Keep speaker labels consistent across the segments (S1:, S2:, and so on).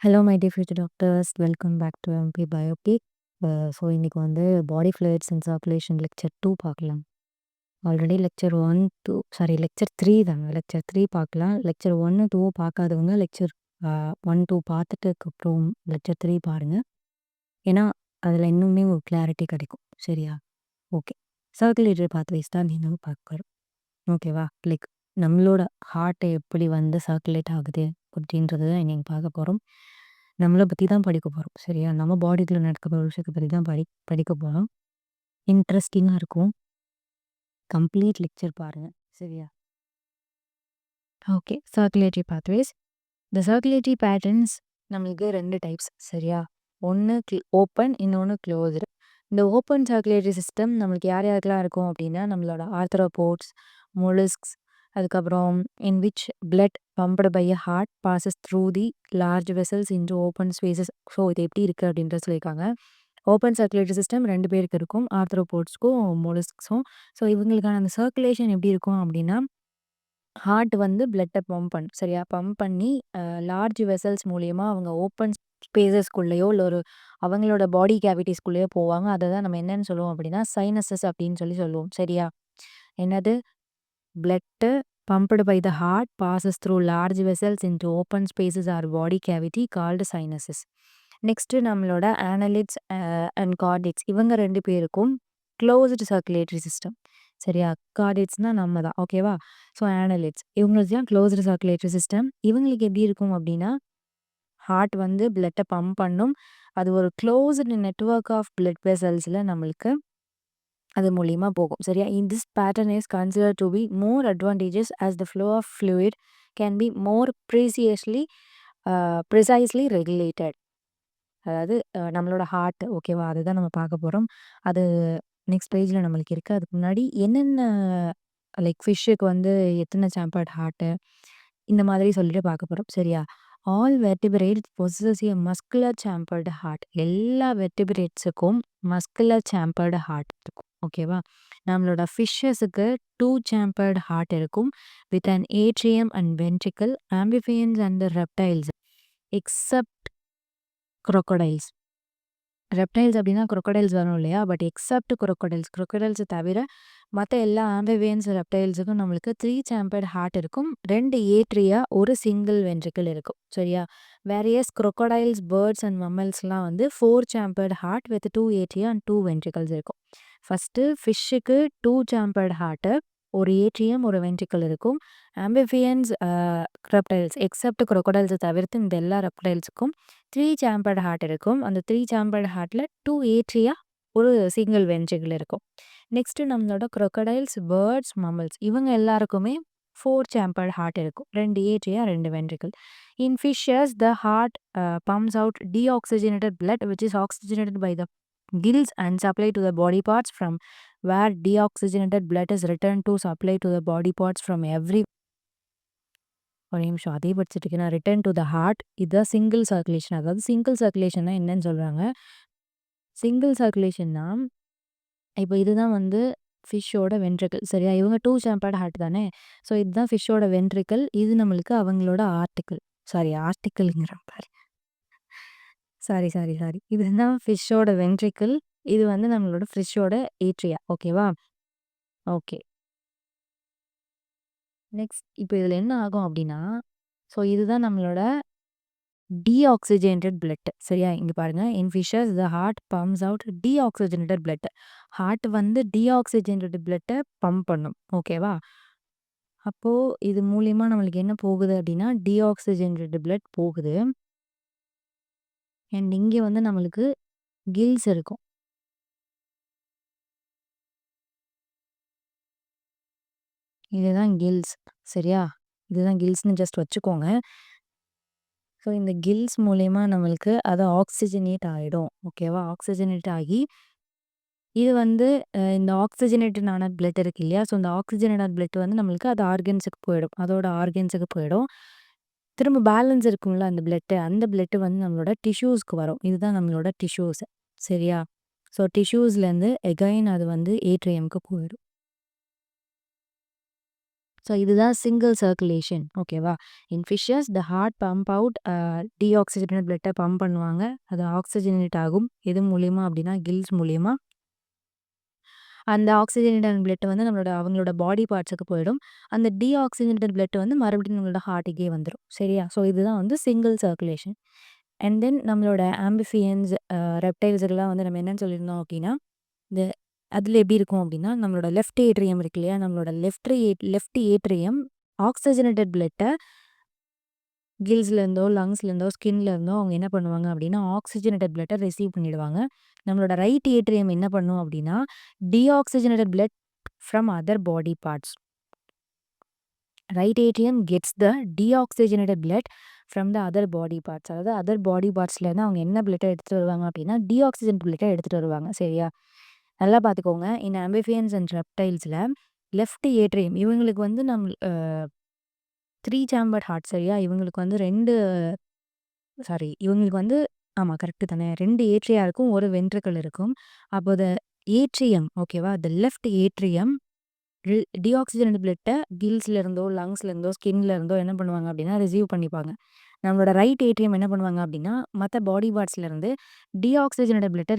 S1: Hello my dear future doctors, welcome back to MB biopic. So இன்றைக்கி வந்து body fluids and circulation lecture 2 பார்க்கலாம். Already lecture 3 தாங்க. Lecture 3 பார்க்கலாம். Lecture 1 2 பார்க்காதவங்க lecture 1 2 பார்த்துட்டுக்கப்புறம் lecture 3 பாருங்கள். ஏன்னா அதில் இன்னுமே ஒரு கிளாரிட்டி கிடைக்கும். சரியா? ஓகே. சர்க்குலேட்டரி பாத்வேஸ் தான் நீங்கள் பார்க்க போகிறோம். ஓகேவா? லைக் நம்மளோட ஹார்ட்டை எப்படி வந்து சர்க்குலேட் ஆகுது அப்படின்றது தான் நீங்கள் பார்க்க போகிறோம். நம்மளை பற்றி தான் படிக்க போகிறோம். சரியா? நம்ம பாடிக்குள்ளே நடக்க போகிற விஷயத்தை பற்றி தான் படிக்க போகிறோம். இன்ட்ரெஸ்டிங்காக இருக்கும். கம்ப்ளீட் லெக்சர் பாருங்கள். சரியா? ஓகே. Circulatory pathways. இந்த சர்க்குலேட்டரி பேட்டர்ன்ஸ் நம்மளுக்கு 2 டைப்ஸ். சரியா? ஒன்று ஓப்பன், இன்னொன்று க்ளோஸ்டு. இந்த ஓப்பன் சர்க்குலேட்டரி சிஸ்டம் நம்மளுக்கு யார் யாருக்கெல்லாம் இருக்கும் அப்படின்னா, நம்மளோட ஆர்த்ரோபோட்ஸ், மொலுஸ்க்ஸ், அதுக்கப்புறம் in which blood pumped by a heart passes through the large vessels into open spaces. So இது எப்படி இருக்குது அப்படின்றத சொல்லியிருக்காங்க. ஓப்பன் சர்க்குலேட்டரி சிஸ்டம் 2 பேருக்கு இருக்கும், ஆர்த்ரோபோட்ஸ்க்கும் மொலுஸ்க்ஸும். ஸோ இவங்களுக்கான அந்த சர்க்குலேஷன் எப்படி இருக்கும் அப்படின்னா, ஹார்ட் வந்து பிளட்டை பம்ப் பண்ணும். சரியா? பம்ப் பண்ணி லார்ஜ் வெசல்ஸ் மூலியமாக அவங்க ஓப்பன் ஸ்பேசஸ்குள்ளேயோ இல்லை ஒரு அவங்களோட பாடி கேவிட்டிஸ்குள்ளேயோ போவாங்க. அதை தான் நம்ம என்னன்னு சொல்லுவோம் அப்படின்னா சைனஸஸ் அப்படின்னு சொல்லுவோம். சரியா? என்னது? Blood pumped by the heart passes through large vessels into open spaces or body cavity called sinuses. Next நம்மளோட annelids அண்ட் கார்டிட்ஸ் இவங்க 2 பேருக்கும் க்ளோஸ்டு சர்க்குலேட்டரி சிஸ்டம். சரியா? கார்டிட்ஸ்னால் நம்ம தான். ஓகேவா? ஸோ annelids இவங்களுக்கு தான் க்ளோஸ்டு சர்க்குலேட்டரி சிஸ்டம். இவங்களுக்கு எப்படி இருக்கும் அப்படின்னா, ஹார்ட் வந்து பிளட்டை பம்ப் பண்ணும். அது ஒரு க்ளோஸ்டு நெட்வொர்க் ஆஃப் பிளட் வெசல்ஸில் நம்மளுக்கு அது மூலியமாக போகும். சரியா? This pattern is consider to be more advantages as the flow of fluid can be more precisely regulated. அதாவது நம்மளோட ஹார்ட். ஓகேவா? அதுதான் நம்ம பார்க்க போகிறோம். அது நெக்ஸ்ட் பேஜில் நம்மளுக்கு இருக்குது. அதுக்கு முன்னாடி என்னென்ன லைக் ஃபிஷ்ஷுக்கு வந்து எத்தனை சாம்பர்ட் ஹார்ட்டு இந்த மாதிரி சொல்லிட்டு பார்க்க போகிறோம். சரியா? All vertebrates possess a muscular chambered heart. எல்லா வெர்டிபிரேட்ஸுக்கும் மஸ்குலர் சாம்பர்டு ஹார்ட் இருக்கும். ஓகேவா? நம்மளோட ஃபிஷ்ஷஸுக்கு 2 சாம்பர்டு ஹார்ட் இருக்கும் with an atrium and ventricle. Amphibians and reptiles except crocodiles. Reptiles அப்படின்னா crocodiles வரும் இல்லையா? பட் எக்ஸப்ட் crocodiles தவிர மற்ற எல்லா ஆம்பிபியன்ஸ் ரெப்டைல்ஸுக்கும் நம்மளுக்கு 3 சாம்பர்டு ஹார்ட் இருக்கும். 2 ஏட்ரியா, ஒரு சிங்கிள் வென்ட்ரிக்கல் இருக்கும். சரியா? வேரியஸ் crocodiles, பேர்ட்ஸ் அண்ட் மம்மல்ஸ்லாம் வந்து 4 chambered heart with 2 atria and 2 ventricles இருக்கும். ஃபஸ்ட்டு ஃபிஷ்ஷுக்கு 2 சாம்பர்டு ஹார்ட்டு, ஒரு ஏட்ரியம், ஒரு வென்ட்ரிக்கல் இருக்கும். ஆம்பிஃபியன்ஸ் ரெப்டைல்ஸ் எக்ஸப்ட் crocodiles தவிர்த்து இந்த எல்லா ரெப்டைல்ஸுக்கும் 3 சாம்பர்டு ஹார்ட் இருக்கும். அந்த 3 சாம்பர்டு ஹார்ட்டில் 2 ஏட்ரியா, ஒரு சிங்கிள் வென்ட்ரிக்கல் இருக்கும். நெக்ஸ்ட்டு நம்மளோட crocodiles, பேர்ட்ஸ், மம்மல்ஸ் இவங்க எல்லாருக்குமே 4 சாம்பர்டு ஹார்ட் இருக்கும். 2 atria, 2 ventricle. In fishes the heart pumps out deoxygenated blood which is oxygenated by the gills and supply to the body parts from where deoxygenated blood is returned to supply to the body parts from every. ஒரு நிமிஷம் அதே படிச்சுட்டு இருக்கேன். Return to the heart. இதுதான் single circulation. அதாவது single சர்க்குலேஷன்னா என்னன்னு சொல்கிறாங்க. சிங்கிள் சர்க்குலேஷன்னா இப்போ இதுதான் வந்து ஃபிஷ்ஷோட வென்ட்ரிக்கல். சரியா? இவங்க 2 சாம்பர்டு ஹார்ட் தானே. ஸோ இதுதான் ஃபிஷ்ஷோட வென்ட்ரிக்கல். இது நம்மளுக்கு அவங்களோட ஆர்டிக்கல்ங்கிற பாரு. சாரி. இதுதான் ஃபிஷ்ஷோட வென்ட்ரிக்கல். இது வந்து நம்மளோட ஃபிஷ்ஷோட ஏட்ரியா. ஓகேவா? ஓகே. நெக்ஸ்ட் இப்போ இதில் என்ன ஆகும் அப்படின்னா, ஸோ இதுதான் நம்மளோட டீஆக்சிஜனேட்டட் பிளட். சரியா? இங்கே பாருங்கள். In fishes the heart pumps out deoxygenated blood. Heart வந்து டீஆக்சிஜனேட்டட் பிளட்டை பம்ப் பண்ணும். ஓகேவா? அப்போது இது மூலியமாக நம்மளுக்கு என்ன போகுது அப்படின்னா, டீஆக்சிஜனேட்டட் பிளட் போகுது. அண்ட் இங்கே வந்து நம்மளுக்கு கில்ஸ் இருக்கும். இதுதான் கில்ஸ். சரியா? இதுதான் கில்ஸ்னு ஜஸ்ட் வச்சுக்கோங்க. ஸோ இந்த கில்ஸ் மூலயமா நம்மளுக்கு அது ஆக்சிஜனேட் ஆகிடும். ஓகேவா? ஆக்சிஜனேட் ஆகி இது வந்து இந்த ஆக்சிஜனேட்டடான பிளட் இருக்கு இல்லையா? ஸோ இந்த ஆக்சிஜனேட்டட் பிளட் வந்து நம்மளுக்கு அது ஆர்கன்ஸுக்கு போயிடும். அதோட ஆர்கன்ஸுக்கு போயிடும். திரும்ப பேலன்ஸ் இருக்கும்ல அந்த பிளட்டு, அந்த பிளட்டு வந்து நம்மளோட டிஷ்யூஸ்க்கு வரும். இதுதான் நம்மளோட டிஷ்யூஸ். சரியா? ஸோ டிஷ்யூஸ்லேருந்து எகைன் அது வந்து ஏட்ரியம்க்கு போயிடும். ஸோ இதுதான் சிங்கிள் சர்க்குலேஷன். ஓகேவா? In fishes the heart pump out deoxygenated பிளட்ட பம்ப் பண்ணுவாங்க. அது ஆக்ஸிஜனேட் ஆகும். எது மூலியமா அப்படின்னா கில்ஸ் மூலியமா. அந்த ஆக்ஸிஜனேட்டட் பிளட் வந்து அவங்களோட பாடி பார்ட்ஸுக்கு போயிடும். அந்த டீஆக்சிஜனேட்டட் பிளட் வந்து மறுபடியும் நம்மளோட ஹார்ட்டுக்கே வந்துரும். சரியா? ஸோ இதுதான் வந்து சிங்கிள் சர்க்குலேஷன். அண்ட் தென் நம்மளோட ஆம்பிஃபியன்ஸ், ரெப்டைல்ஸ் எல்லாம் வந்து நம்ம என்னன்னு சொல்லியிருந்தோம் அப்படின்னா, இந்த அதில எப்படி இருக்கும் அப்படின்னா, நம்மளோட லெஃப்ட் ஏட்ரியம் இருக்கு இல்லையா? நம்மளோட லெஃப்ட் ஏட்ரியம் ஆக்ஸிஜனேட்டட் பிளட்ட கில்ஸ்லேருந்தோ, லங்ஸ்லேருந்தோ, ஸ்கின்லேருந்தோ அவங்க என்ன பண்ணுவாங்க அப்படின்னா, ஆக்ஸிஜனேட்டட் பிளட்ட ரிசீவ் பண்ணிடுவாங்க. நம்மளோட ரைட் ஏட்ரியம் என்ன பண்ணும் அப்படின்னா, deoxygenated blood from other body parts. Right atrium gets the deoxygenated blood from the other body parts. அதாவது அதர் பாடி பார்ட்ஸ்லேருந்து அவங்க என்ன பிளட்டை எடுத்துகிட்டு வருவாங்க அப்படின்னா, டீஆக்சிஜனேட்டட் பிளட்டை எடுத்துகிட்டு வருவாங்க. சரியா? நல்லா பார்த்துக்கோங்க. இன் ஆம்பிஃபியன்ஸ் அண்ட் ரெப்டைல்ஸில் லெஃப்ட் ஏட்ரியம் இவங்களுக்கு வந்து 3 சேம்பர்ட் ஹார்ட். சரியா? இவங்களுக்கு வந்து இவங்களுக்கு வந்து ஆமா கரெக்ட்டு தானே. 2 ஏட்ரியா இருக்கும். 1 வென்ட்ரிக்கிள் இருக்கும். அப்போ ஏட்ரியம் ஓகேவா? லெஃப்ட் ஏட்ரியம் டீஆக்சிஜனேட்டட் பிளட்ட கில்ஸ்லேருந்தோ, லங்ஸ்லேருந்தோ, ஸ்கின்லேருந்தோ என்ன பண்ணுவாங்க அப்படின்னா ரிசீவ் பண்ணிப்பாங்க. நம்மளோட ரைட் ஏட்ரியம் என்ன பண்ணுவாங்க அப்படின்னா, மற்ற பாடி பார்ட்ஸ்லேருந்து டீஆக்சிஜனேட்டட் பிளட்ட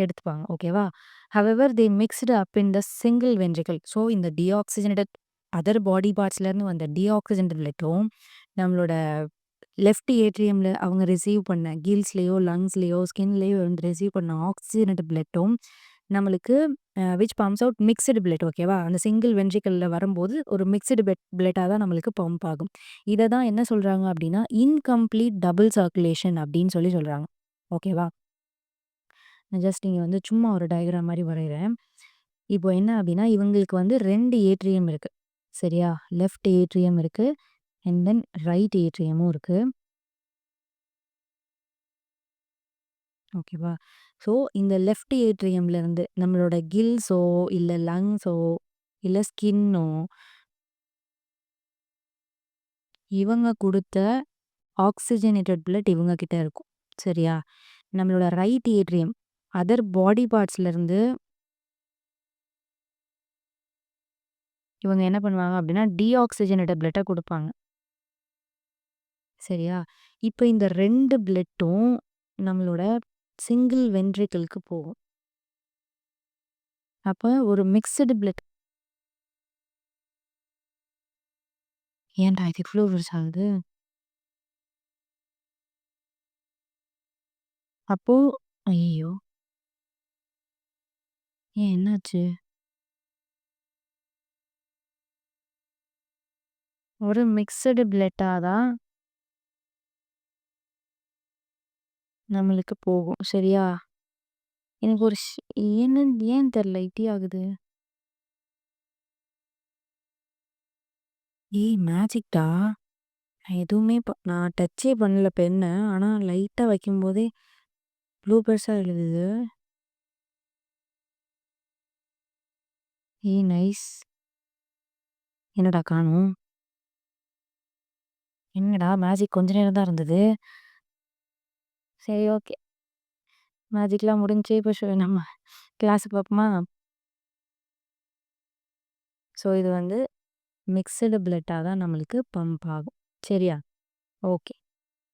S1: எடுத்துப்பாங்க. ஓகேவா? However they mixed up in the single ventricle. So இந்த டீஆக்சிஜனேட்டட் அதர் பாடி பார்ட்ஸ்லேருந்து வந்த டீஆக்சிஜனேட்டட் பிளட்டும் நம்மளோட லெஃப்ட் ஏட்ரியம்ல அவங்க ரிசீவ் பண்ண கில்ஸ்லேயோ, லங்ஸ்லேயோ, ஸ்கின்லேயோ வந்து ரிசீவ் பண்ண ஆக்சிஜனேட்டட் பிளட்டும் நம்மளுக்கு which pumps out mixed blood. ஓகேவா? அந்த சிங்கிள் வென்ட்ரிக்கிள்ல வரும்போது ஒரு மிக்ஸ்டு பிளட்டா தான் நம்மளுக்கு பம்ப் ஆகும். இதை தான் என்ன சொல்றாங்க அப்படின்னா, இன்கம்ப்ளீட் டபுள் சர்க்குலேஷன் அப்படின்னு சொல்றாங்க. ஓகேவா? நான் ஜஸ்ட் இங்க வந்து சும்மா ஒரு டயகிராம் மாரி வரையிறேன். இப்போ என்ன அப்படின்னா, இவங்களுக்கு வந்து 2 ஏட்ரியம் இருக்கு. சரியா? லெஃப்ட் ஏட்ரியம் இருக்கு. அண்ட் தென் ரைட் ஏட்ரியமும் இருக்கு. ஓகேவா? ஸோ இந்த லெஃப்ட் ஏட்ரியம்லேருந்து நம்மளோட கில்ஸோ, இல்ல லங்ஸோ, இல்ல ஸ்கின்னோ இவங்க குடுத்த ஆக்ஸிஜனேட்டட் பிளட் இவங்க கிட்ட இருக்கும். சரியா? நம்மளோட ரைட் ஏட்ரியம் அதர் பாடி பார்ட்ஸ்லேருந்து இவங்க என்ன பண்ணுவாங்க அப்படின்னா, டீஆக்சிஜனேட்டட் பிளட்ட குடுப்பாங்க. சரியா? இப்ப இந்த 2 பிளட்டும் நம்மளோட சிங்கிள் வென்ட்ரிக்கிள்க்கு போகும். அப்ப ஒரு மிக்ஸ்டு பிளட். ஏன்டா இது இவ்ளோ பெருசா ஆகுது? அப்போ ஐயய்யோ! ஏன் என்னாச்சு? ஒரு மிக்ஸ்டு பிளட்டா தான் நம்மளுக்கு போகும். சரியா? எனக்கு ஒரு ஏன் தெரியல இப்படி ஆகுது? ஏய் மேஜிக்டா! நான் எதுவுமே நான் டச்சே பண்ணல பெண்ண. ஆனா லைட்டா வைக்கும்போதே இவ்ளோ பெருசா எழுதுது. ஏய் நைஸ். என்னடா காணோம்? என்னடா மேஜிக் கொஞ்ச நேரம் தான் இருந்தது. சரி ஓகே. மேஜிக்லாம் முடிஞ்சுச்சு. இப்ப நம்ம கிளாஸுக்கு பார்ப்போமா? ஸோ இது வந்து மிக்ஸ்டு பிளட்டா தான் நம்மளுக்கு பம்ப் ஆகும். சரியா? ஓகே.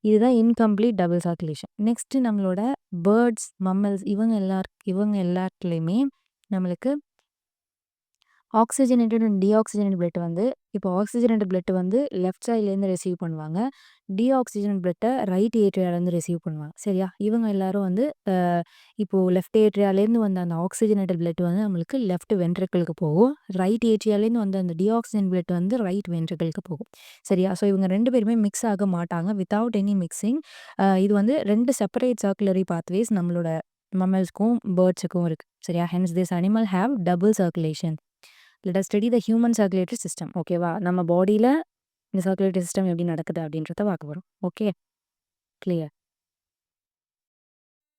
S1: இதுதான் இன்கம்ப்ளீட் டபுள் சர்க்குலேஷன். நெக்ஸ்ட்டு நம்மளோட பேர்ட்ஸ், மம்மல்ஸ் இவங்க எல்லாத்துலயுமே நம்மளுக்கு ஆக்ஸிஜனேட்டட் அண்ட் டீஆக்ஸிஜனேட்டட் பிளட் வந்து இப்போ ஆக்ஸிஜனேட்டட் பிளட் வந்து லெஃப்ட் சைட்லேருந்து ரிசீவ் பண்ணுவாங்க. டீஆக்ஸிஜனேட்டட் பிளட்டை ரைட் ஏட்ரியாலேருந்து ரிசீவ் பண்ணுவாங்க. சரியா? இவங்க எல்லாரும் வந்து இப்போ லெஃப்ட் ஏட்ரியாலேருந்து வந்த அந்த ஆக்ஸிஜனேட்டட் பிளட் வந்து நம்மளுக்கு லெஃப்ட் வென்ட்ரிக்கிள்க்கு போகும். ரைட் ஏட்ரியாலேருந்து வந்த அந்த டீஆக்ஸிஜன் பிளட் வந்து ரைட் வென்ட்ரிக்கிள்க்கு போகும். சரியா? ஸோ இவங்க 2 பேருமே மிக்ஸ் ஆக மாட்டாங்க. Without any mixing. இது வந்து 2 செப்பரேட் சர்க்குலரி பாத்வேஸ் நம்மளோட மம்மல்ஸ்க்கும், பேர்ட்ஸுக்கும் இருக்கு. சரியா? Hence this animal have double circulation. Let us study the human circulatory system. ஓகேவா? நம்ம பாடியில இந்த சர்க்குலேட்டரி சிஸ்டம் எப்படி நடக்குது அப்படின்றத பார்க்க போறோம். ஓகே. கிளியர்.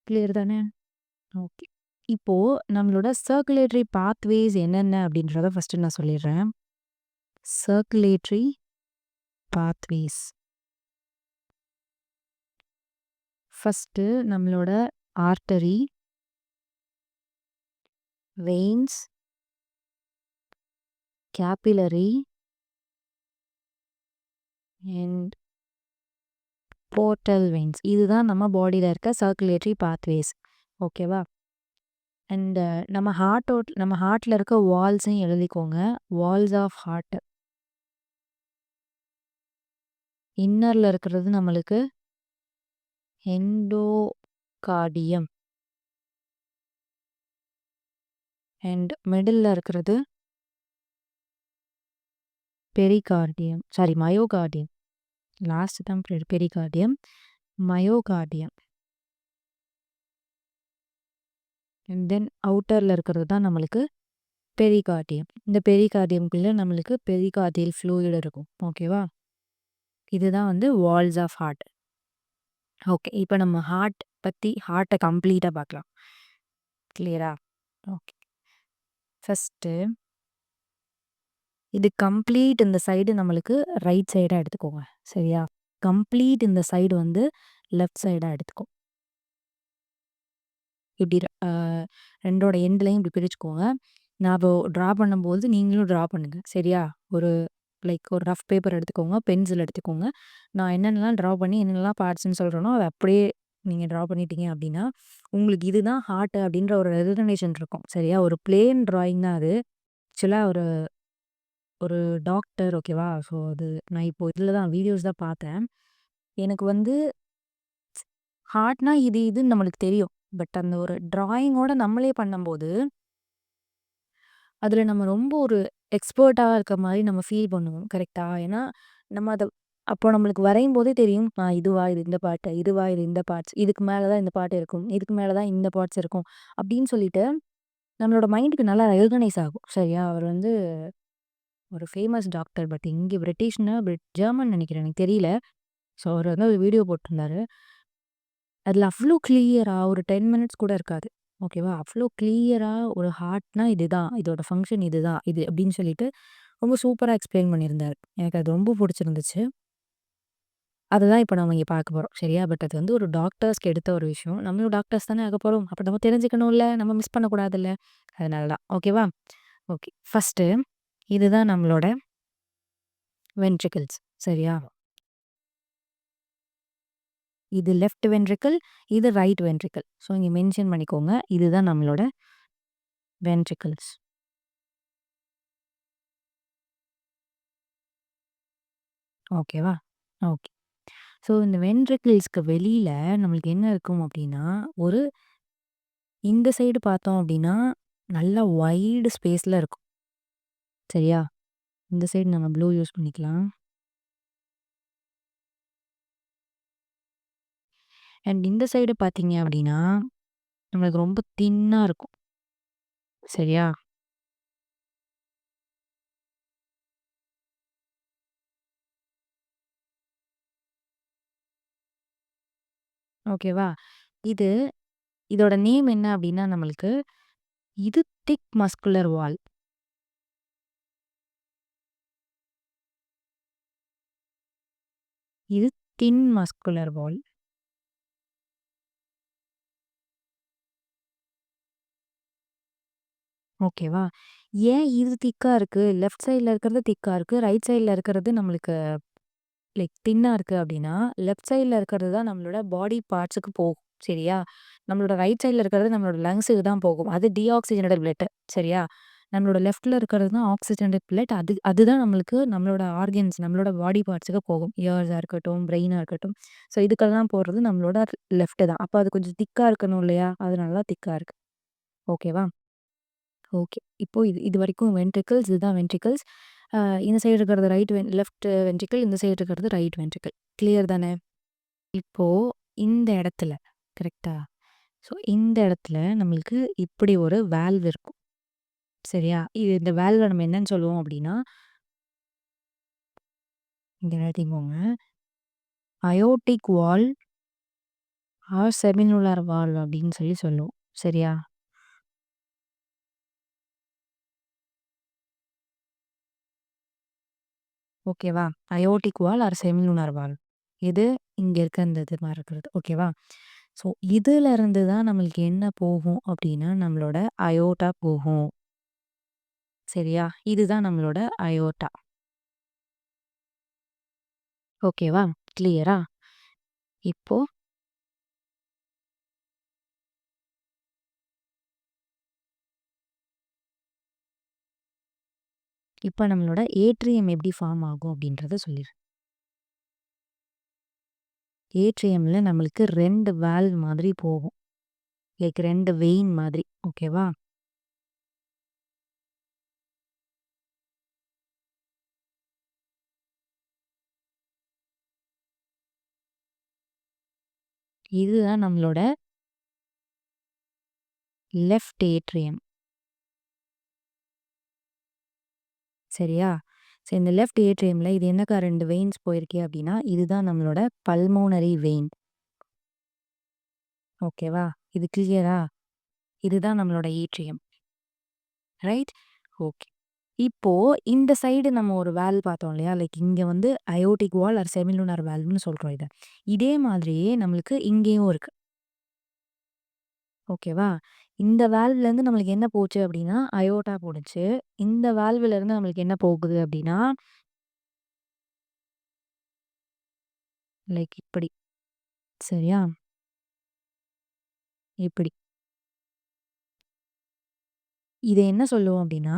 S1: கிளியர் தானே? ஓகே. இப்போ நம்மளோட சர்க்குலேட்டரி பாத்வேஸ் என்னென்ன அப்படின்றத ஃபர்ஸ்ட் நான் சொல்லிடுறேன். Circulatory pathways. ஃபர்ஸ்ட் நம்மளோட artery, veins, capillary and portal veins. இதுதான் நம்ம பாடியில இருக்க சர்க்குலேட்டரி பாத்வேஸ். ஓகேவா? அண்ட் நம்ம ஹார்ட்ல இருக்க வால்ஸையும் எழுதிக்கோங்க. Waals of heart. இன்னர்ல இருக்கிறது நம்மளுக்கு எண்டோகார்டியம் அண்ட் மிடில்ல இருக்கிறது பெரிகார்டியம். Sorry, myocardium. லாஸ்ட் தான் பெரிகார்டியம். மயோகார்டியம். அண்ட் தென் அவுட்டர்ல இருக்கிறது தான் நம்மளுக்கு பெரிகார்டியம். இந்த பெரிகார்டியம்குள்ள நம்மளுக்கு பெரிகார்டியல் ஃப்ளூயிட் இருக்கும். ஓகேவா? இதுதான் வந்து வால்ஸ் ஆஃப் ஹார்ட். ஓகே, இப்போ நம்ம ஹார்ட்டை கம்ப்ளீட்டாக பார்க்கலாம். கிளியரா? ஓகே, ஃபஸ்ட்டு இது கம்ப்ளீட் இந்த சைடு நம்மளுக்கு ரைட் சைடாக எடுத்துக்கோங்க. சரியா? கம்ப்ளீட் இந்த சைடு வந்து லெஃப்ட் சைடாக எடுத்துக்கோ. இப்படி ரெண்டோட எண்ட்லையும் இப்படி பிரிச்சுக்கோங்க. நான் இப்போ ட்ரா பண்ணும்போது நீங்களும் ட்ரா பண்ணுங்க. சரியா? ஒரு ஒரு ரஃப் பேப்பர் எடுத்துக்கோங்க, பென்சில் எடுத்துக்கோங்க. நான் என்னென்னலாம் ட்ரா பண்ணி என்னென்னலாம் பார்ட்ஸ்ன்னு சொல்கிறேனோ அதை அப்படியே நீங்கள் ட்ரா பண்ணிட்டீங்க அப்படின்னா உங்களுக்கு இதுதான் ஹார்ட் அப்படின்ற ஒரு ரெகக்னேஷன் இருக்கும். சரியா? ஒரு பிளேன் ட்ராயிங் தான் அது. ஆக்சுவலாக ஒரு ஒரு டாக்டர். ஓகேவா? ஸோ அது நான் இப்போ இதில் தான் வீடியோஸ் தான் பார்த்தேன். எனக்கு வந்து ஹார்ட்னா இதுன்னு நம்மளுக்கு தெரியும். பட் அந்த ஒரு ட்ராயிங்கோட நம்மளே பண்ணும்போது அதில் நம்ம ரொம்ப ஒரு எக்ஸ்பர்ட்டாக இருக்க மாதிரி நம்ம ஃபீல் பண்ணுவோம். கரெக்டா? ஏன்னா நம்ம அதை அப்போ நம்மளுக்கு வரையும் போதே தெரியும். இதுவா இது இந்த பாட்டு, இதுவா இது இந்த பார்ட்ஸ், இதுக்கு மேலே தான் இந்த பாட்டு இருக்கும், இதுக்கு மேலே தான் இந்த பார்ட்ஸ் இருக்கும் அப்படின்னு சொல்லிட்டு நம்மளோட மைண்டுக்கு நல்லா ரெகக்னைஸ் ஆகும். சரியா? அவர் வந்து ஒரு ஃபேமஸ் டாக்டர். பட் இங்கே ஜெர்மன் நினைக்கிறேன், எனக்கு தெரியல. ஸோ அவர் வந்து ஒரு வீடியோ போட்டிருந்தாரு. அதில் அவ்வளோ கிளியராக ஒரு 10 மினிட்ஸ் கூட இருக்காது. ஓகேவா? அவ்வளோ கிளியராக ஒரு ஹார்ட்னா இதுதான், இதோட ஃபங்க்ஷன் இதுதான், இது அப்படின்னு சொல்லிட்டு ரொம்ப சூப்பராக எக்ஸ்பிளைன் பண்ணியிருந்தார். எனக்கு அது ரொம்ப பிடிச்சிருந்துச்சு. அதுதான் இப்போ நம்ம இங்கே பார்க்க போகிறோம். சரியா? பட் அது வந்து ஒரு டாக்டர்ஸ்க்கு எடுத்த ஒரு விஷயம். நம்மளும் டாக்டர்ஸ் தானே ஆக போகிறோம். அப்போ நம்ம தெரிஞ்சுக்கணும்ல, நம்ம மிஸ் பண்ணக்கூடாதுல்ல. அதனால தான். ஓகேவா? ஓகே, ஃபஸ்ட்டு இதுதான் நம்மளோட வென்ட்ரிக்கிள்ஸ். சரியா? இது லெஃப்ட் வென்ட்ரிக்கிள், இது ரைட் வென்ட்ரிக்கிள். ஸோ இங்கே மென்ஷன் பண்ணிக்கோங்க. இதுதான் நம்மளோட வென்ட்ரிக்கிள்ஸ். ஓகேவா? ஓகே. ஸோ இந்த வென்ட்ரிக்கிள்ஸ்க்கு வெளியில நம்மளுக்கு என்ன இருக்கும் அப்படின்னா, இந்த சைடு பார்த்தோம் அப்படின்னா, நல்லா வைடு ஸ்பேஸ்ல இருக்கும். சரியா? இந்த சைடு நம்ம ப்ளூ யூஸ் பண்ணிக்கலாம். அண்ட் இந்த சைடு பார்த்தீங்க அப்படின்னா, நம்மளுக்கு ரொம்ப தின்னா இருக்கும். சரியா? ஓகேவா? இது இதோட நேம் என்ன அப்படின்னா நம்மளுக்கு, இது திக் மஸ்குலர் வால். இது தின் மஸ்குலர் வால். ஓகேவா? ஏன் இது திக்கா இருக்கு? லெஃப்ட் சைட்ல இருக்கிறது திக்கா இருக்கு. ரைட் சைட்ல இருக்கிறது நம்மளுக்கு தின்னா இருக்கு அப்படின்னா, லெஃப்ட் சைட்ல இருக்கிறது தான் நம்மளோட பாடி பார்ட்ஸுக்கு போகும். சரியா? நம்மளோட ரைட் சைட்ல இருக்கிறது நம்மளோட லங்ஸுக்கு தான் போகும். அது டீஆக்சிஜனேட்டட் பிளட். சரியா? நம்மளோட லெஃப்ட்ல இருக்கிறது தான் ஆக்ஸிஜனேட்டட் பிளட். அதுதான் நம்மளுக்கு நம்மளோட ஆர்கன்ஸ், நம்மளோட பாடி பார்ட்ஸுக்கு போகும். இயர்ஸா இருக்கட்டும், பிரெயினா இருக்கட்டும். ஸோ இதுக்கெல்லாம் போடுறது நம்மளோட லெஃப்ட் தான். அப்போ அது கொஞ்சம் திக்கா இருக்கணும் இல்லையா? அதனால தான் திக்கா இருக்கு. ஓகேவா? ஓகே. இப்போ இதுவரைக்கும் வென்ட்ரிக்கிள்ஸ், இதுதான் வென்ட்ரிக்கிள்ஸ். இந்த சைடு இருக்கிறது லெஃப்ட் வென்ட்ரிக்கிள், இந்த சைடு இருக்கிறது ரைட் வென்ட்ரிக்கிள். கிளியர் தானே? இப்போ இந்த இடத்துல கரெக்ட்டா? ஸோ இந்த இடத்துல நம்மளுக்கு இப்படி ஒரு வால்வ் இருக்கும். சரியா? இந்த வால்வ நம்ம என்னன்னு சொல்லுவோம் அப்படின்னா, இங்க எழுதிக்கோங்க. Aortic valve or semilunar valve அப்படின்னு சொல்லுவோம். சரியா? ஓகேவா? Aortic valve or semilunar valve. இது இங்க இருக்க இந்த இது மாரி இருக்கிறது. ஓகேவா? ஸோ இதிலருந்து தான் நம்மளுக்கு என்ன போகும் அப்படின்னா, நம்மளோட அயோர்ட்டா போகும். சரியா? இதுதான் நம்மளோட அயோட்டா. ஓகேவா? கிளியரா? இப்போ இப்ப நம்மளோட ஏட்ரியம் எப்படி ஃபார்ம் ஆகும் அப்படின்றத சொல்லிடுறேன். ஏட்ரியம்ல நம்மளுக்கு 2 வால்வ் மாதிரி போகும். லைக் 2 வெயின் மாதிரி. ஓகேவா? இதுதான் நம்மளோட லெஃப்ட் ஏட்ரியம். சரியா? சரி, இந்த லெஃப்ட் ஏட்ரியம்ல இது என்னக்கா 2 வெயின்ஸ் போயிருக்கே அப்படின்னா, இதுதான் நம்மளோட பல்மோனரி வெயின். ஓகேவா? இது கிளியரா? இதுதான் நம்மளோட ஏட்ரியம். ரைட்? ஓகே. இப்போ இந்த சைடு நம்ம ஒரு வால்வ் பார்த்தோம் இல்லையா? லைக் இங்க வந்து அயோட்டிக் வால்வ் ஆர் செமிலூனார் வால்வ்ன்னு சொல்றோம் இத. இதே மாதிரியே நம்மளுக்கு இங்கேயும் இருக்கு. ஓகேவா? இந்த வால்வ்லேருந்து நம்மளுக்கு என்ன போச்சு அப்படின்னா, அயோட்டா போணுச்சு. இந்த வால்வ்லேருந்து நம்மளுக்கு என்ன போகுது அப்படின்னா, லைக் இப்படி. சரியா? இப்படி. இத என்ன சொல்லுவோம் அப்படின்னா,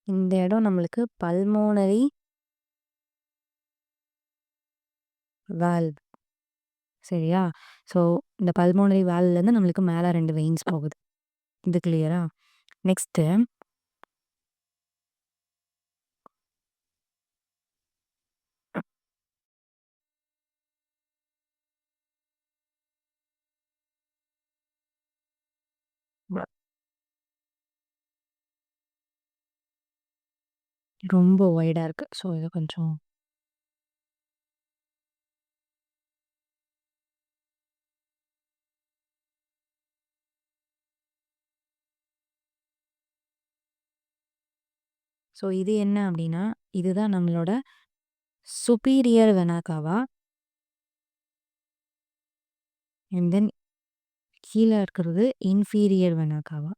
S1: இந்த இடம் நம்மளுக்கு பல்மோனரி வால்வ். சரியா? ஸோ இந்த பல்மோனரி வால்வ்லேருந்து நம்மளுக்கு மேல 2 வெயின்ஸ் போகுது. இது கிளியரா? நெக்ஸ்ட்டு ரொம்ப வைடா இருக்கு. ஸோ இத கொஞ்சம் ஸோ இது என்ன அப்படின்னா, இதுதான் நம்மளோட superior vena kahwa. And then கீழ இருக்கிறது இன்ஃபீரியர் வெனா காவா.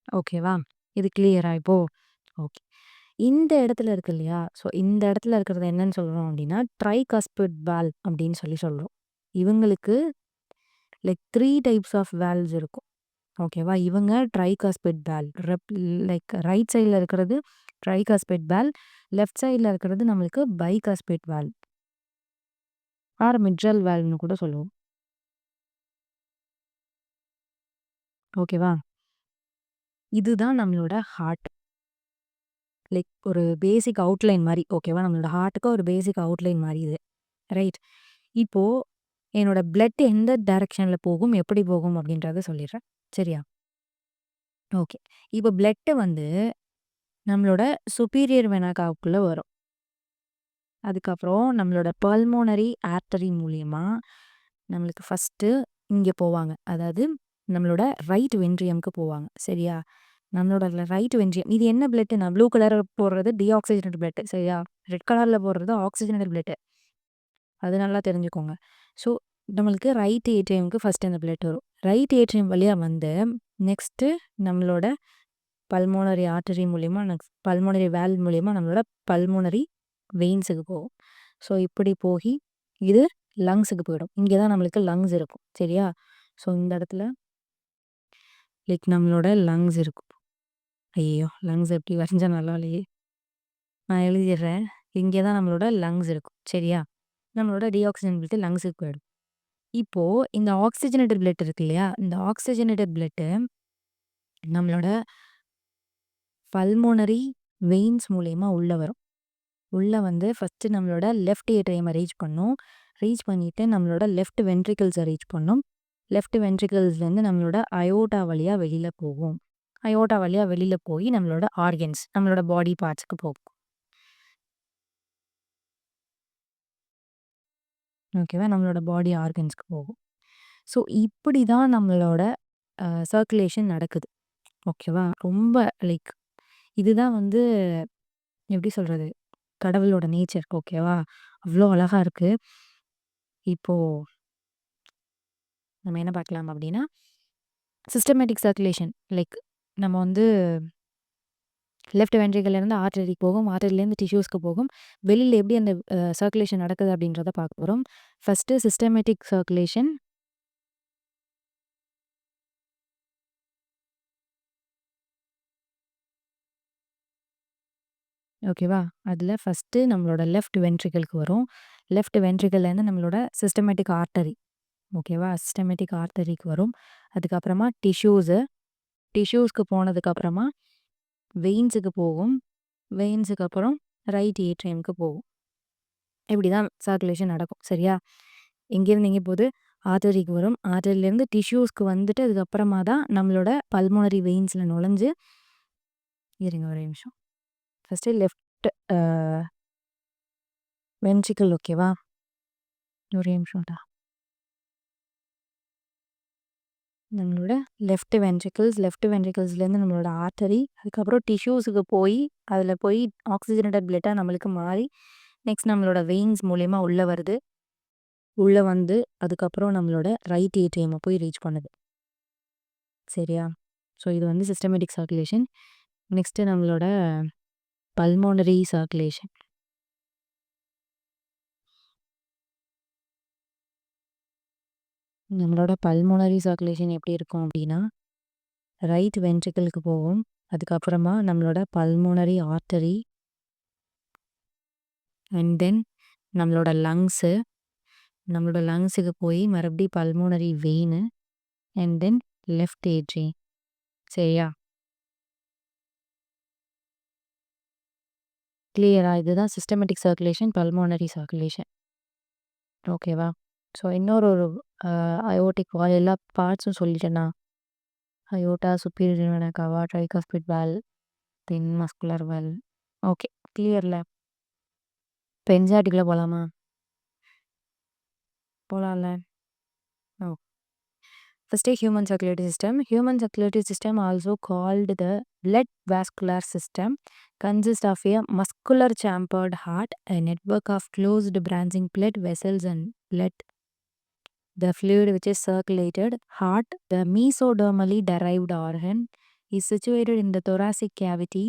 S1: ஓகேவா? இது கிளியரா இப்போ? ஓகே. இந்த இடத்துல இருக்கு இல்லையா? ஸோ இந்த இடத்துல இருக்கிறது என்னன்னு சொல்றோம் அப்படின்னா, ட்ரைகாஸ்பிட் வால்வ் அப்படின்னு சொல்றோம். இவங்களுக்கு லைக் 3 டைப்ஸ் ஆஃப் வால்வ்ஸ் இருக்கும். ஓகேவா? இவங்க ட்ரைகாஸ்பிட் வால்வ். லைக் ரைட் சைட்ல இருக்கிறது ட்ரைகாஸ்பிட் வால்வ். லெஃப்ட் சைட்ல இருக்கிறது நம்மளுக்கு பைகாஸ்பிட் வால்வ். ஆர் மிட்ரல் வால்வ்ன்னு கூட சொல்லுவோம். ஓகேவா? இதுதான் நம்மளோட ஹார்ட். லைக் ஒரு பேசிக் அவுட்லைன் மாரி. ஓகேவா? நம்மளோட ஹார்ட்டுக்கு ஒரு பேசிக் அவுட்லைன் மாரி இது. ரைட். இப்போ என்னோட பிளட் எந்த டைரக்ஷன்ல போகும், எப்படி போகும் அப்படின்றத சொல்லிடுறேன். சரியா? ஓகே. இப்போ பிளட் வந்து நம்மளோட சுப்பீரியர் வெனா காவுக்குள்ள வரும். அதுக்கப்புறம் நம்மளோட பல்மோனரி ஆர்டரி மூலியமா நம்மளுக்கு ஃபர்ஸ்ட்டு இங்க போவாங்க. அதாவது நம்மளோட ரைட் வென்ட்ரியம்க்கு போவாங்க. சரியா? நம்மளோட ரைட் வென்ட்ரியம் இது என்ன பிளட்னா ப்ளூ கலர்ல போடுறது டீஆக்ஸிஜனேட்டட் பிளட். சரியா? ரெட் கலர்ல போடுறது ஆக்ஸிஜனேட்டட் பிளட். அது நல்லா தெரிஞ்சுக்கோங்க. ஸோ நம்மளுக்கு ரைட் ஏட்ரியம்க்கு ஃபர்ஸ்ட் அந்த பிளட் வரும். ரைட் ஏட்ரியம் வழியா வந்து நெக்ஸ்ட்டு நம்மளோட பல்மோனரி ஆர்டரி மூலியமா பல்மோனரி வால்வ் மூலியமா நம்மளோட பல்மோனரி வெயின்ஸுக்கு போகும். ஸோ இப்படி போகி இது லங்ஸுக்கு போயிடும். இங்கே தான் நம்மளுக்கு லங்ஸ் இருக்கும். சரியா? ஸோ இந்த இடத்துல லைக் நம்மளோட லங்ஸ் இருக்கும். ஐயய்யோ! லங்ஸ் எப்படி வரைஞ்சா நல்லா இல்லையே! நான் எழுதிடுறேன். இங்கே தான் நம்மளோட லங்ஸ் இருக்கும். சரியா? நம்மளோட டீஆக்ஸிஜன் பிளட் லங்ஸுக்கு போயிடும். இப்போ இந்த ஆக்ஸிஜனேட்டட் பிளட் இருக்கு இல்லையா? இந்த ஆக்ஸிஜனேட்டட் பிளட் நம்மளோட பல்மோனரி வெயின்ஸ் மூலியமா உள்ள வரும். உள்ள வந்து ஃபர்ஸ்ட்டு நம்மளோட லெஃப்ட் ஏட்ரியம ரீச் பண்ணும். ரீச் பண்ணிட்டு நம்மளோட லெஃப்ட் வென்ட்ரிக்கிள்ஸ ரீச் பண்ணும். லெஃப்ட் வென்ட்ரிக்கிள்ஸ்லேருந்து நம்மளோட அயோட்டா வழியா வெளியில போகும். அயோட்டா வழியா வெளியில போய் நம்மளோட ஆர்கன்ஸ், நம்மளோட பாடி பார்ட்ஸ்க்கு போகும். ஓகேவா? நம்மளோட பாடி ஆர்கன்ஸ்க்கு போகும். ஸோ இப்படி தான் நம்மளோட சர்க்குலேஷன் நடக்குது. ஓகேவா? ரொம்ப லைக் இதுதான் வந்து எப்படி சொல்றது? கடவுளோட நேச்சர். ஓகேவா? அவ்ளோ அழகா இருக்கு. இப்போ நம்ம என்ன பார்க்கலாம் அப்படின்னா, சிஸ்டமேட்டிக் சர்க்குலேஷன் லைக் நம்ம வந்து லெஃப்ட் வென்ட்ரிகல்லேருந்து ஆர்டரிக்கு போகும், ஆர்டரிலேருந்து டிஷ்யூஸ்க்கு போகும். வெளியில எப்படி அந்த சர்க்குலேஷன் நடக்குது அப்படின்றத பார்க்க போகிறோம். First systematic circulation. ஓகேவா? அதில் ஃபஸ்ட்டு நம்மளோட லெஃப்ட் வென்ட்ரிகலுக்கு வரும். லெஃப்ட் வென்ட்ரிகல்லேருந்து நம்மளோட சிஸ்டமேட்டிக் ஆர்டரி. ஓகேவா? சிஸ்டமேட்டிக் ஆர்டரிக்கு வரும். அதுக்கப்புறமா டிஷ்யூஸ்க்கு போனதுக்கப்புறமா வெயின்ஸுக்கு போகும். வெயின்ஸுக்கு அப்புறம் ரைட் ஏட்ரியம்க்கு போகும். இப்படி தான் சர்க்குலேஷன் நடக்கும். சரியா? எங்கேருந்து எங்கே போகுது? ஆர்டரிக்கு வரும். ஆர்டரிலேருந்து டிஷ்யூஸ்க்கு வந்துட்டு அதுக்கப்புறமா தான் நம்மளோட பல்மோனரி வெயின்ஸில் நுழைஞ்சு இருங்க ஒரு நிமிஷம். ஃபஸ்ட்டு லெஃப்ட் வென்ட்ரிக்கல் ஓகேவா? ஒரு நிமிஷம்டா. நம்மளோட லெஃப்ட் வென்ட்ரிக்கிள்ஸ்லேருந்து நம்மளோட ஆர்டரி, அதுக்கப்புறம் டிஷ்யூஸுக்கு போய் அதில் போய் ஆக்சிஜனேட்டட் பிளட்டாக நம்மளுக்கு மாறி நெக்ஸ்ட் நம்மளோட வெயின்ஸ் மூலயமா உள்ளே வருது. உள்ளே வந்து அதுக்கப்புறம் நம்மளோட ரைட் ஏட்ரியமை போய் ரீச் பண்ணுது. சரியா? ஸோ இது வந்து சிஸ்டமேட்டிக் சர்க்குலேஷன். நெக்ஸ்ட்டு நம்மளோட பல்மோனரி சர்க்குலேஷன். நம்மளோட பல்மோனரி சர்க்குலேஷன் எப்படி இருக்கும் அப்படின்னா, ரைட் வென்ட்ரிக்கலுக்கு போகும். அதுக்கப்புறமா நம்மளோட பல்மோனரி ஆர்டரி அண்ட் தென் நம்மளோட லங்ஸுக்கு போய் மறுபடியும் pulmonary vein and then left atrium. சரியா? கிளியரா? இதுதான் சிஸ்டமேட்டிக் சர்க்குலேஷன், பல்மோனரி சர்க்குலேஷன். ஓகேவா? ஸோ இன்னொரு அயோட்டிக் வால் எல்லா பார்ட்ஸும் சொல்லிட்டேன்னா, aorta, superior vena cava, tricuspid valve, then muscular valve. Okay, கிளியர்ல? இப்போ என்சிஆர்டிக்குள்ளே போகலாமா? போகலாம்ல? ஓ. First, human circulatory system. Human circulatory system, also called the blood vascular system, consists of a muscular chambered heart, a network of closed branching blood vessels and blood. The fluid which is circulated heart, the mesodermally derived organ, is situated in the thoracic cavity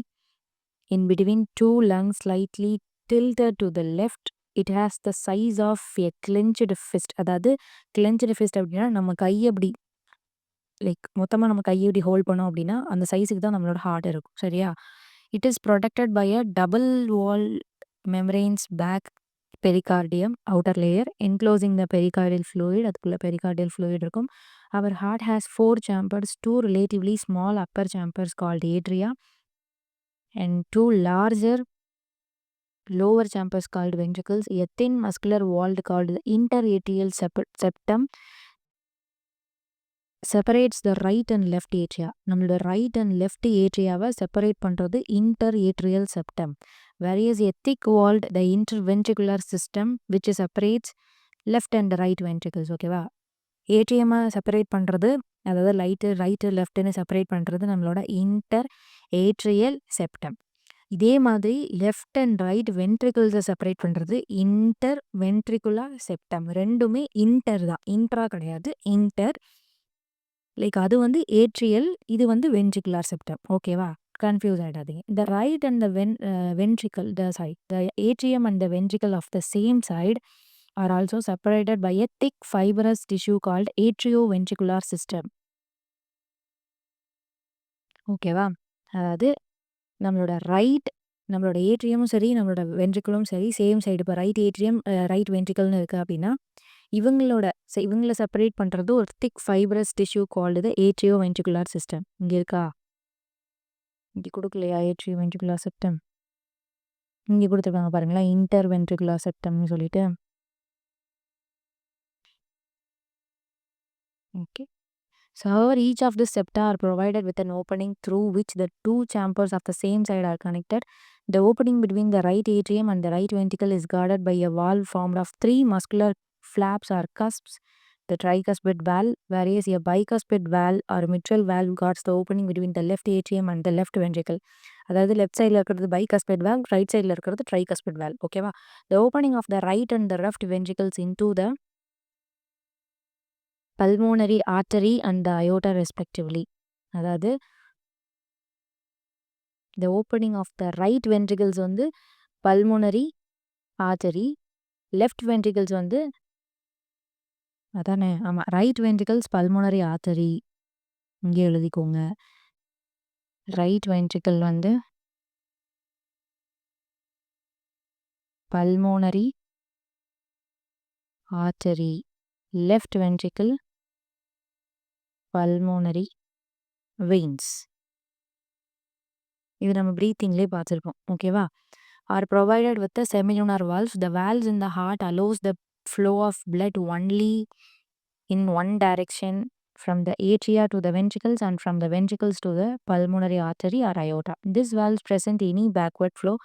S1: in between two lungs, slightly tilted to the left. It has the size of a clenched fist. அதாவது clenched fist அப்படின்னா நம்ம கையை அப்படி like மொத்தமாக நம்ம கையை இப்படி hold பண்ணோம் அப்படின்னா அந்த சைஸுக்கு தான் நம்மளோட ஹார்ட் இருக்கும். சரியா? It is protected by a double wall membranes back pericardium outer layer enclosing the pericardial fluid. அதுக்குள்ளே பெரிகார்டியல் ஃப்ளூயிட் இருக்கும். Our heart has 4 chambers, 2 relatively small upper chambers called atria and 2 larger lower chambers called ventricles. A thin muscular wall called the interatrial septum separates the right and left atria. நம்மளோட right and left ஏட்ரியாவை separate பண்ணுறது inter atrial septum. Whereas a thick walled the inter ventricular system which separates left and right ventricles. ஓகேவா? ஏட்ரியமாக separate பண்ணுறது, அதாவது right லெஃப்ட்டுன்னு separate பண்ணுறது நம்மளோட inter atrial septum. இதே மாதிரி லெஃப்ட் அண்ட் ரைட் வென்ட்ரிகல்ஸை செப்பரேட் பண்ணுறது இன்டர் வென்ட்ரிகுலர் செப்டம். ரெண்டுமே இன்டர் தான், இன்ட்ரா கிடையாது, இன்டர். லைக் அது வந்து ஏட்ரியல், இது வந்து வென்ட்ரிகுலர் செப்டம். ஓகேவா? கன்ஃபியூஸ் ஆகிடாதீங்க. The right and the ventricle the atrium and the ventricle of the same side are also separated by a thick fibrous tissue called atrio ventricular system. ஓகேவா? அதாவது நம்மளோட ஏட்ரியமும் சரி, நம்மளோட வென்ட்ரிக்கலும் சரி சேம் சைடு. இப்போ ரைட் ஏட்ரியம் ரைட் வென்ட்ரிக்கல்னு இருக்குது அப்படின்னா இவங்கள செப்பரேட் பண்ணுறது ஒரு thick fibrous tissue called the atrio ventricular system. இங்கே இருக்கா? இங்கே கொடுக்கலையா ஏட்ரியோ வென்ட்ரிகுலர் சிஸ்டம்? இங்கே கொடுத்துருக்காங்க பாருங்களேன், இன்டர் வென்ட்ரிகுலர் சிஸ்டம்னு சொல்லிட்டு. Okay. So, however, each of the septa are provided with an opening through which the two chambers of the same side are connected. The opening between the right atrium and the right ventricle is guarded by a valve formed of 3 muscular flaps or cusps, the tricuspid valve, whereas a bicuspid valve or mitral valve guards the opening between the left atrium and the left ventricle. அதாவது left சைடில் இருக்கிறது bicuspid valve, right சைடில் இருக்கிறது tricuspid valve. ஓகேவா? The opening of the right and the left ventricles into the pulmonary artery and the aorta respectively. அதாவது the opening of the right ventricles வந்து pulmonary artery, left ventricles வந்து அதானே ஆமா right ventricles pulmonary artery இங்கே எழுதிக்கோங்க. Right ventricle வந்து pulmonary artery, left ventricle pulmonary veins. இது நம்ம ப்ரீத்திங்லேயே பார்த்துருப்போம். ஓகேவா? Are provided with semilunar valves. The valves in the heart allows the flow of blood only in one direction from the atria to the ventricles and from the ventricles to the pulmonary artery or aorta. This valves present any backward flow.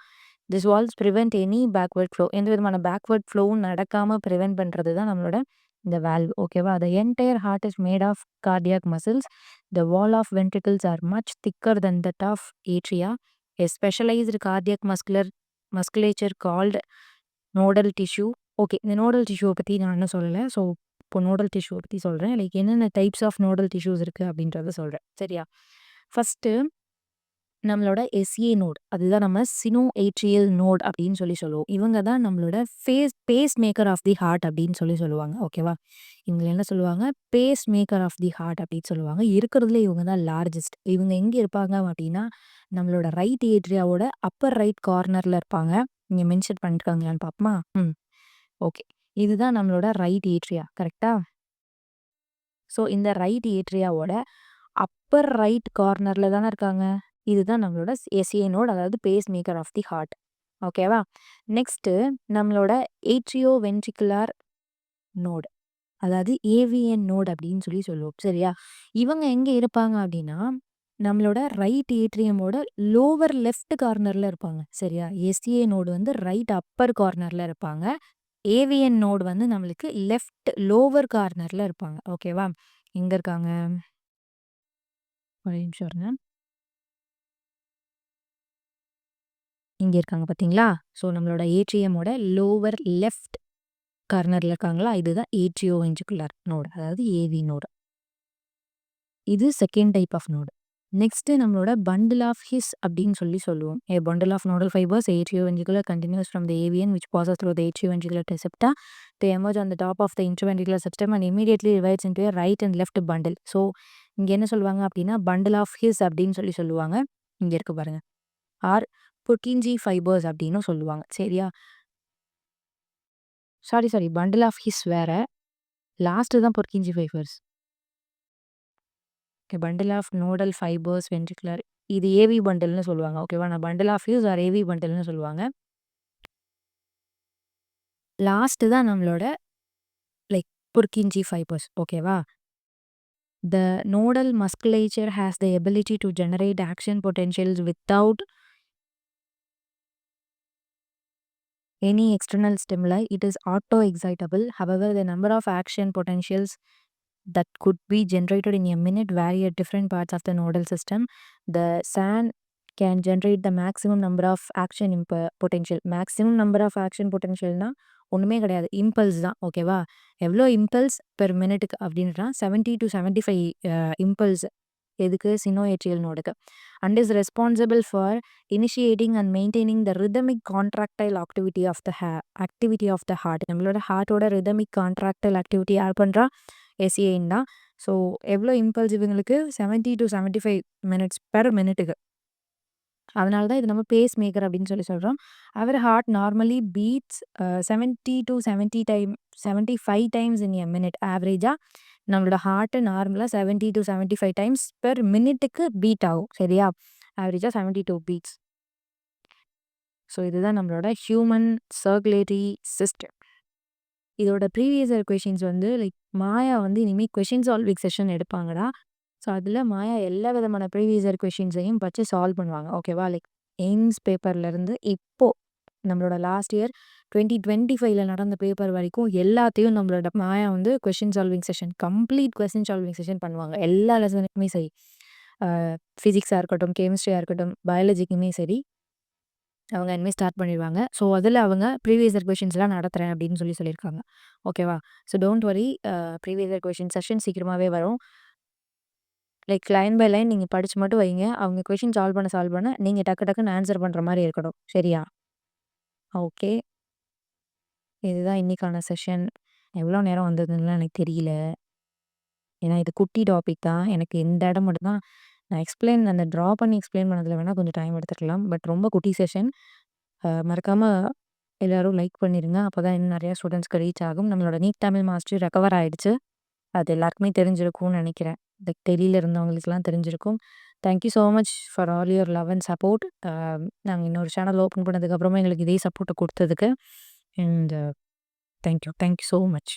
S1: This valves prevent any backward flow. எந்த விதமான backward flow நடக்காம prevent பண்றது தான் நம்மளோட இந்த valve. ஓகேவா? The entire heart is made of cardiac muscles. The wall of ventricles are much thicker than that of atria. A specialized cardiac musculature called nodal tissue. Okay, இந்த nodal டிஷ்யூவை பற்றி நான் இன்னும் சொல்லலை. ஸோ இப்போ நோடல் டிஷ்யூவை பற்றி சொல்கிறேன். Like என்னென்ன types of nodal tissues இருக்குது அப்படின்றத சொல்கிறேன். சரியா? ஃபஸ்ட்டு நம்மளோட எஸ்ஏ நோட், அதுதான் நம்ம சினோ ஏட்ரியல் நோட் அப்படின்னு சொல்லுவோம். இவங்க தான் நம்மளோட pacemaker of the heart அப்படின்னு சொல்லுவாங்க. ஓகேவா? இவங்க என்ன சொல்லுவாங்க? Pacemaker of the heart அப்படின்னு சொல்லுவாங்க. இருக்கிறதுல இவங்க தான் லார்ஜஸ்ட். இவங்க எங்கே இருப்பாங்க அப்படின்னா நம்மளோட ரைட் ஏட்ரியாவோட அப்பர் ரைட் கார்னரில் இருப்பாங்க. இங்கே மென்ஷன் பண்ணிருக்காங்களான்னு பார்ப்போமா? ஓகே, இதுதான் நம்மளோட ரைட் ஏட்ரியா. கரெக்டா? ஸோ இந்த ரைட் ஏட்ரியாவோட அப்பர் ரைட் கார்னரில் தானே இருக்காங்க. இதுதான் நம்மளோட எஸ்ஏ நோட், அதாவது pacemaker of the heart. ஓகேவா? நெக்ஸ்ட்டு நம்மளோட ஏட்ரியோ வென்ட்ரிகுலார் நோடு, அதாவது ஏவிஎன் நோட் அப்படின்னு சொல்லுவோம். சரியா? இவங்க எங்கே இருப்பாங்க அப்படின்னா நம்மளோட ரைட் ஏட்ரியமோட லோவர் லெஃப்ட் கார்னரில் இருப்பாங்க. சரியா? எஸ்ஏ நோடு வந்து ரைட் அப்பர் கார்னரில் இருப்பாங்க. ஏவிஎன் நோடு வந்து நம்மளுக்கு லெஃப்ட் லோவர் கார்னரில் இருப்பாங்க. ஓகேவா? எங்கே இருக்காங்க? ஒரு நிமிஷம் இருங்க. இங்கே இருக்காங்க பார்த்தீங்களா? ஸோ நம்மளோட ஏட்ரியமோட லோவர் லெஃப்ட் கார்னரில் இருக்காங்களா? இதுதான் ஏட்ரியோ வென்ட்ரிகுலர் நோடு, அதாவது ஏவி நோடு. இது second type of node. Next நம்மளோட பண்டில் ஆஃப் ஹிஸ் அப்படின்னு சொல்லுவோம். A bundle of nodal fibers atrioventricular continues from the AVN which passes through the atrioventricular receptor to emerge on the top of the interventricular septum and immediately divides into a right and left bundle. So இங்கே என்ன சொல்லுவாங்க அப்படின்னா bundle of His அப்படின்னு சொல்லுவாங்க. இங்கே இருக்கு பாருங்க. R புர்கின்ஜி fibres அப்படின்னு சொல்லுவாங்க. சரியா? சாரி பண்டில் ஆஃப் ஹிஸ் வேற, லாஸ்ட்டு தான் Purkinje fibres. Okay, bundle of nodal fibres ventricular, இது ஏவி பண்டில்னு சொல்லுவாங்க. ஓகேவா? நான் bundle of His or AV பண்டில்னு சொல்லுவாங்க. லாஸ்ட்டு தான் நம்மளோட லைக் புர்கின்ஜி ஃபைபர்ஸ். ஓகேவா? The nodal musculature has the ability to generate action potentials without any external stimuli. It is auto-excitable. However, the number of action potentials that could be generated in a minute vary at different parts of the nodal system. The SAN can generate the maximum number of action potential. Maximum number of action potentialனா ஒன்றுமே கிடையாது, impulse தான். ஓகேவா? எவ்வளோ impulse per மினிட்டுக்கு அப்படின்னா 70 to 75 impulse. எதுக்கு? சினோஏட்ரியல் நோடுக்கு. And is responsible for initiating and maintaining the rhythmic contractile activity of the heart. நம்மளோட ஹார்ட்டோட ரிதமிக் கான்ட்ராக்டைல் ஆக்டிவிட்டி யார் பண்ணுறா? எஸ்ஏஎன் தான். ஸோ எவ்வளோ இம்பல்ஸ் இவங்களுக்கு? 70 to 75 மினிட்ஸ் பெர் மினிட்டுக்கு. அதனால தான் இது நம்ம பேஸ் மேக்கர் அப்படின்னு சொல்கிறோம். Our heart normally beats 70 to 75 times in a minute. ஆவரேஜாக நம்மளோட ஹார்ட்டு நார்மலாக 70 to 75 டைம்ஸ் பெர் மினிட்டுக்கு பீட் ஆகும். சரியா? ஆவரேஜாக 72 பீட்ஸ். ஸோ இதுதான் நம்மளோட ஹியூமன் சர்க்குலேட்டரி சிஸ்டம். இதோட ப்ரீவியஸ் இயர் கொஷின்ஸ் வந்து லைக் மாயா வந்து இனிமேல் கொஷின் சால்விங் செஷன் எடுப்பாங்கடா. ஸோ அதில் மாயா எல்லா விதமான ப்ரீவியஸ் இயர் கொஷின்ஸையும் வச்சு சால்வ் பண்ணுவாங்க. ஓகேவா? லைக் எய்ம்ஸ் பேப்பர்லேருந்து இப்போது நம்மளோட லாஸ்ட் இயர் 2025 நடந்த பேப்பர் வரைக்கும் எல்லாத்தையும் நம்மளோட மாயா வந்து question solving session, complete question solving session பண்ணுவாங்க. எல்லா லெசனுக்குமே சரி, ஃபிசிக்ஸாக இருக்கட்டும், கெமிஸ்ட்ரியாக இருக்கட்டும், பயாலஜிக்குமே சரி, அவங்க இனிமே ஸ்டார்ட் பண்ணிருவாங்க. ஸோ, அதில அவங்க ப்ரீவியஸ் இயர் கொஸ்டின்ஸ்லாம் நடத்துறேன் அப்படின்னு சொல்லியிருக்காங்க. ஓகேவா? So, don't worry previous year question session சீக்கிரமாவே வரும். லைக் லைன் பை லைன் நீங்க படிச்சு மட்டும் வைங்க. அவங்க கொஸ்டின் சால்வ் பண்ண நீங்க டக்கு டக்குன்னு ஆன்சர் பண்ற மாரி இருக்கணும். சரியா? ஓகே. இதுதான் இன்னைக்கான செஷன். எவ்வளோ நேரம் வந்ததுன்னுலாம் எனக்கு தெரியல. ஏன்னா இது குட்டி டாபிக் தான். எனக்கு இந்த இடம் மட்டும் தான் நான் அந்த ட்ரா பண்ணி எக்ஸ்ப்ளைன் பண்ணதில வேணா கொஞ்சம் டைம் எடுத்துக்கலாம். பட் ரொம்ப குட்டி செஷன். மறக்காம எல்லாரும் லைக் பண்ணிருங்க. அப்பதான் இன்னும் நெறைய ஸ்டூடண்ட்ஸ்க்கு ரீச் ஆகும். நம்மளோட நீட் தமிழ் மாஸ்டரி ரெக்கவர் ஆயிடுச்சு. அது எல்லாருக்குமே தெரிஞ்சிருக்கும்னு நெனைக்கிறேன். லைக் டெல்லில இருந்தவங்களுக்குலாம் தெரிஞ்சிருக்கும். Thank you so much for all your love and support. நாங்க இன்னொரு சேனல் ஓப்பன் பண்ணதுக்கு அப்புறமா எங்களுக்கு இதே சப்போர்ட்ட குடுத்ததுக்கு. And thank you. Thank you so much.